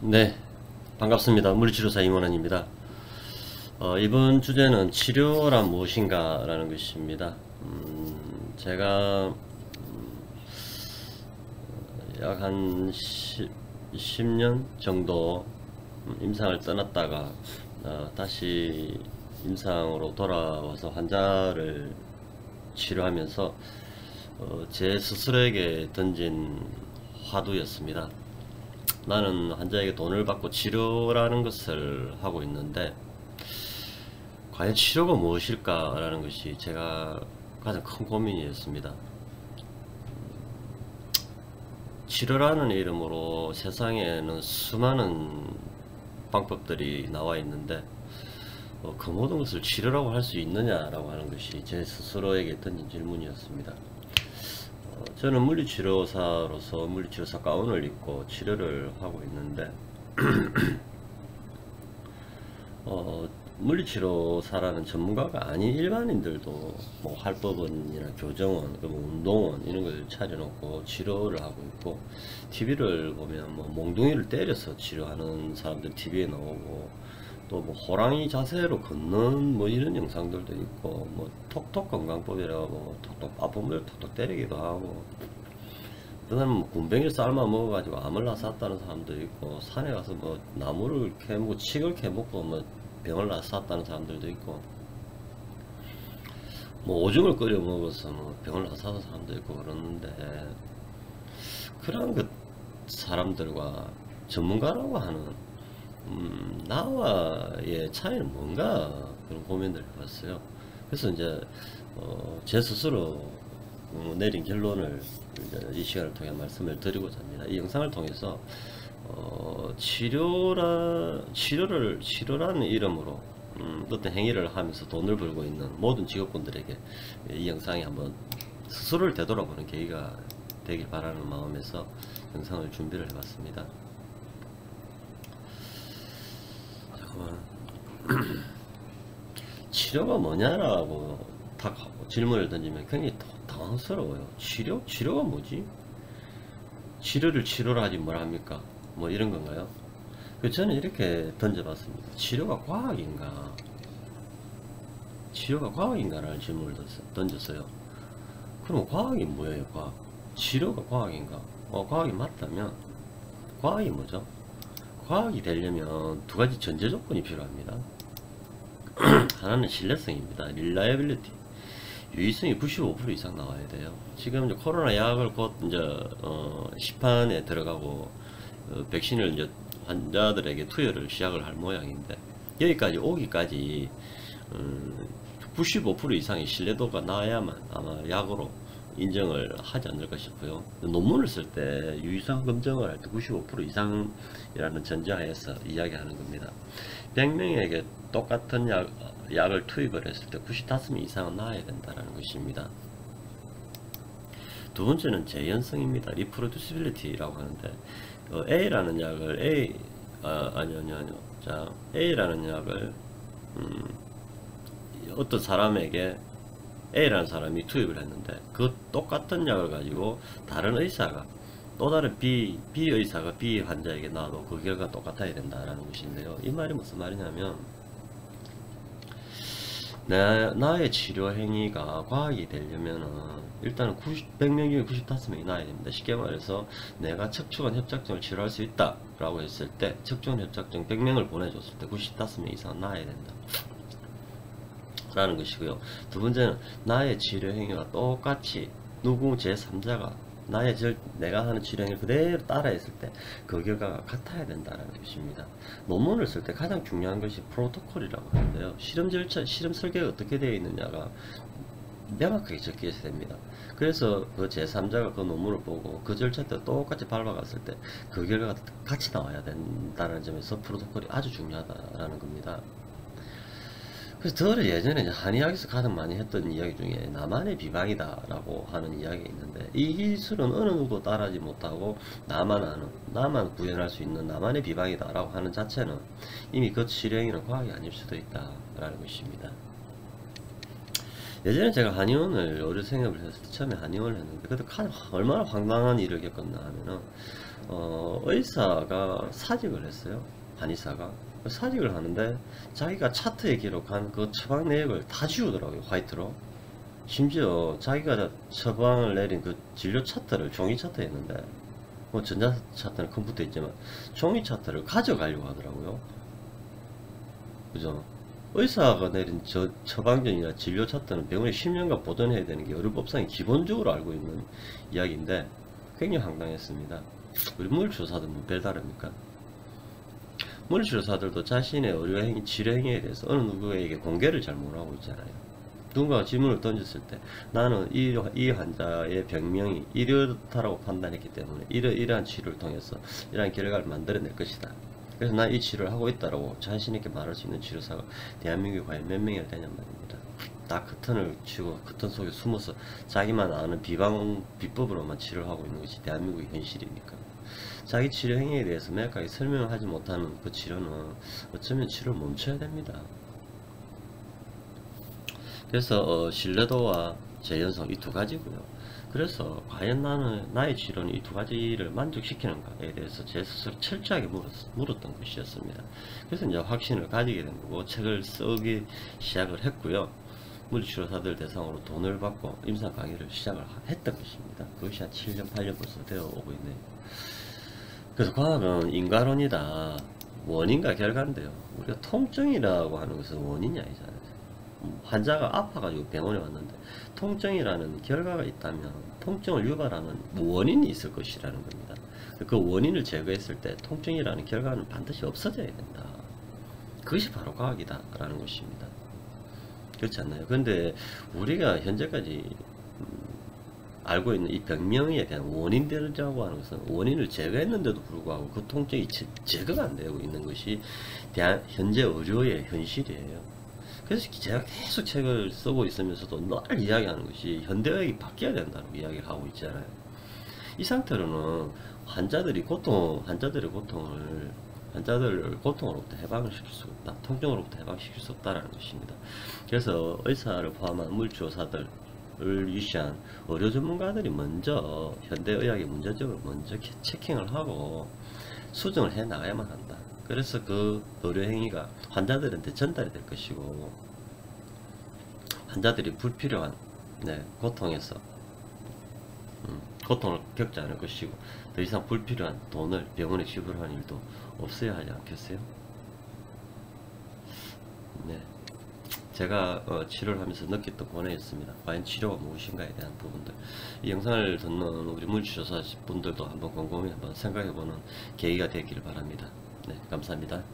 네, 반갑습니다. 물리치료사 임원원입니다. 이번 주제는 치료란 무엇인가 라는 것입니다. 제가 약 한 10년 정도 임상을 떠났다가 다시 임상으로 돌아와서 환자를 치료하면서 제 스스로에게 던진 화두였습니다. 나는 환자에게 돈을 받고 치료라는 것을 하고 있는데 과연 치료가 무엇일까 라는 것이 제가 가장 큰 고민이었습니다. 치료라는 이름으로 세상에는 수많은 방법들이 나와 있는데 그 모든 것을 치료라고 할 수 있느냐라고 하는 것이 제 스스로에게 던진 질문이었습니다. 저는 물리치료사로서 물리치료사 가운을 입고 치료를 하고 있는데 물리치료사라는 전문가가 아닌 일반인들도 뭐 할법원이나 교정원, 뭐 운동원 이런 걸 차려놓고 치료를 하고 있고, TV를 보면 뭐 몽둥이를 때려서 치료하는 사람들 TV에 나오고, 또 뭐 호랑이 자세로 걷는 뭐 이런 영상들도 있고, 뭐 톡톡 건강법이라고 뭐 톡톡 아픈 걸 톡톡 때리기도 하고, 그다음에 뭐 군뱅이를 삶아 먹어가지고 암을 낳았다는 사람도 있고, 산에 가서 뭐 나무를 캐먹고 칡을 캐먹고 뭐 병을 낳았다는 사람들도 있고, 뭐 오줌을 끓여 먹어서 뭐 병을 낳았다는 사람도 있고 그러는데, 그런 그 사람들과 전문가라고 하는 나와의 차이는 뭔가 그런 고민을 해봤어요. 그래서 이제 제 스스로 내린 결론을 이제 이 시간을 통해 말씀을 드리고자 합니다. 이 영상을 통해서 치료라는 이름으로 어떤 행위를 하면서 돈을 벌고 있는 모든 직업군들에게 이 영상이 한번 스스로를 되돌아보는 계기가 되길 바라는 마음에서 영상을 준비를 해봤습니다. 치료가 뭐냐라고 딱 질문을 던지면 굉장히 당황스러워요. 치료가 뭐지? 치료를 하지 뭘 합니까? 뭐 이런 건가요? 저는 이렇게 던져봤습니다. 치료가 과학인가? 치료가 과학인가라는 질문을 던졌어요. 그럼 과학이 뭐예요? 과학? 치료가 과학인가? 과학이 맞다면 과학이 뭐죠? 과학이 되려면 두 가지 전제 조건이 필요합니다. 하나는 신뢰성입니다. reliability. 유의성이 95% 이상 나와야 돼요. 지금 이제 코로나 약을 곧 이제 시판에 들어가고 백신을 이제 환자들에게 투여를 시작을 할 모양인데, 여기까지 오기까지 95% 이상의 신뢰도가 나야만 아마 약으로 인정을 하지 않을까 싶어요. 논문을 쓸 때 유의성 검증을 할 때 95% 이상이라는 전제하에서 이야기하는 겁니다. 100명에게 똑같은 약을 투입을 했을 때 95명 이상은 나와야 된다는 것입니다. 두 번째는 재현성입니다. reproducibility라고 하는데, A라는 약을 A라는 약을 어떤 사람에게 A라는 사람이 투입을 했는데, 그 똑같은 약을 가지고 다른 의사가 또 다른 B 의사가 B 환자에게 놔도 그 결과가 똑같아야 된다라는 것인데요. 이 말이 무슨 말이냐면, 나의 치료 행위가 과학이 되려면은 일단은 100명 중에 95명이 나야 됩니다. 쉽게 말해서 내가 척추관 협착증을 치료할 수 있다 라고 했을 때, 척추관 협착증 100명을 보내줬을 때 95명 이상 나야 된다 라는 것이고요. 두 번째는 나의 치료 행위가 똑같이 누구 제3자가 내가 하는 치료 행위를 그대로 따라 했을 때 그 결과가 같아야 된다는 것입니다. 논문을 쓸 때 가장 중요한 것이 프로토콜이라고 하는데요. 실험 절차, 실험 설계가 어떻게 되어 있느냐가 명확하게 적혀 있어야 됩니다. 그래서 그 제3자가 그 논문을 보고 그 절차대로 똑같이 밟아갔을 때 그 결과가 같이 나와야 된다는 점에서 프로토콜이 아주 중요하다라는 겁니다. 그래서 저를 예전에 한의학에서 가장 많이 했던 이야기 중에 나만의 비방이다 라고 하는 이야기가 있는데, 이 기술은 어느 누구도 따라하지 못하고 나만 구현할 수 있는 나만의 비방이다 라고 하는 자체는 이미 그 치료행위는 과학이 아닐 수도 있다 라는 것입니다. 예전에 제가 한의원을 의료 생업을 했을 때 처음에 한의원을 했는데 그때 얼마나 황당한 일을 겪었나 하면은 의사가 사직을 했어요. 한의사가 사직을 하는데 자기가 차트에 기록한 그 처방 내역을 다 지우더라고요. 화이트로. 심지어 자기가 처방을 내린 그 진료 차트를 종이 차트였는데 뭐 전자 차트는 컴퓨터 있지만 종이 차트를 가져가려고 하더라고요. 그죠? 의사가 내린 처방전이나 진료 차트는 병원에 10년간 보존해야 되는 게 의료법상에 기본적으로 알고 있는 이야기인데 굉장히 황당했습니다. 우리 물리치료사들은 별다릅니까? 물리치료사들도 자신의 의료행위, 치료행위에 대해서 어느 누구에게 공개를 잘 못하고 있잖아요. 누군가가 질문을 던졌을 때 나는 이 환자의 병명이 이렇다라고 판단했기 때문에 이러한 치료를 통해서 이러한 결과를 만들어낼 것이다. 그래서 난 이 치료를 하고 있다라고 자신있게 말할 수 있는 치료사가 대한민국에 과연 몇 명이나 되냔 말입니다. 다 커튼을 치고 커튼 속에 숨어서 자기만 아는 비법으로만 치료를 하고 있는 것이 대한민국의 현실이니까. 자기 치료 행위에 대해서 명확하게 설명을 하지 못하는 그 치료는 어쩌면 치료를 멈춰야 됩니다. 그래서 신뢰도와 재현성 이 두 가지고요. 그래서 과연 나는 나의 치료는 이 두 가지를 만족시키는가에 대해서 제 스스로 철저하게 물었던 것이었습니다. 그래서 이제 확신을 가지게 된 거고 책을 쓰기 시작을 했고요. 물리치료사들 대상으로 돈을 받고 임상 강의를 시작을 했던 것입니다. 그것이 한 7년 8년 벌써 되어 오고 있네요. 그래서 과학은 인과론이다. 원인과 결과인데요. 우리가 통증이라고 하는 것은 원인이 아니잖아요. 환자가 아파가지고 병원에 왔는데 통증이라는 결과가 있다면 통증을 유발하는 원인이 있을 것이라는 겁니다. 그 원인을 제거했을 때 통증이라는 결과는 반드시 없어져야 된다. 그것이 바로 과학이다 라는 것입니다. 그렇지 않나요? 근데 우리가 현재까지 알고 있는 이 병명에 대한 원인들이라고 하는 것은 원인을 제거했는데도 불구하고 그 통증이 제거가 안 되고 있는 것이 현재 의료의 현실이에요. 그래서 제가 계속 책을 쓰고 있으면서도 늘 이야기하는 것이 현대의학이 바뀌어야 된다고 이야기를 하고 있잖아요. 이 상태로는 환자들의 고통으로부터 해방을 시킬 수 없다. 통증으로부터 해방시킬 수 없다라는 것입니다. 그래서 의사를 포함한 물리치료사들을 위시한 의료 전문가들이 먼저 현대의학의 문제점을 먼저 체킹을 하고 수정을 해 나가야만 한다. 그래서 그 의료 행위가 환자들한테 전달이 될 것이고 환자들이 불필요한 고통에서 고통을 겪지 않을 것이고 더 이상 불필요한 돈을 병원에 지불하는 일도 없어야 하지 않겠어요? 네, 제가 치료를 하면서 느꼈던 고뇌였습니다. 과연 치료가 무엇인가에 대한 부분들, 이 영상을 듣는 우리 물리치료사 분들도 한번 곰곰이 한번 생각해보는 계기가 되기를 바랍니다. 네, 감사합니다.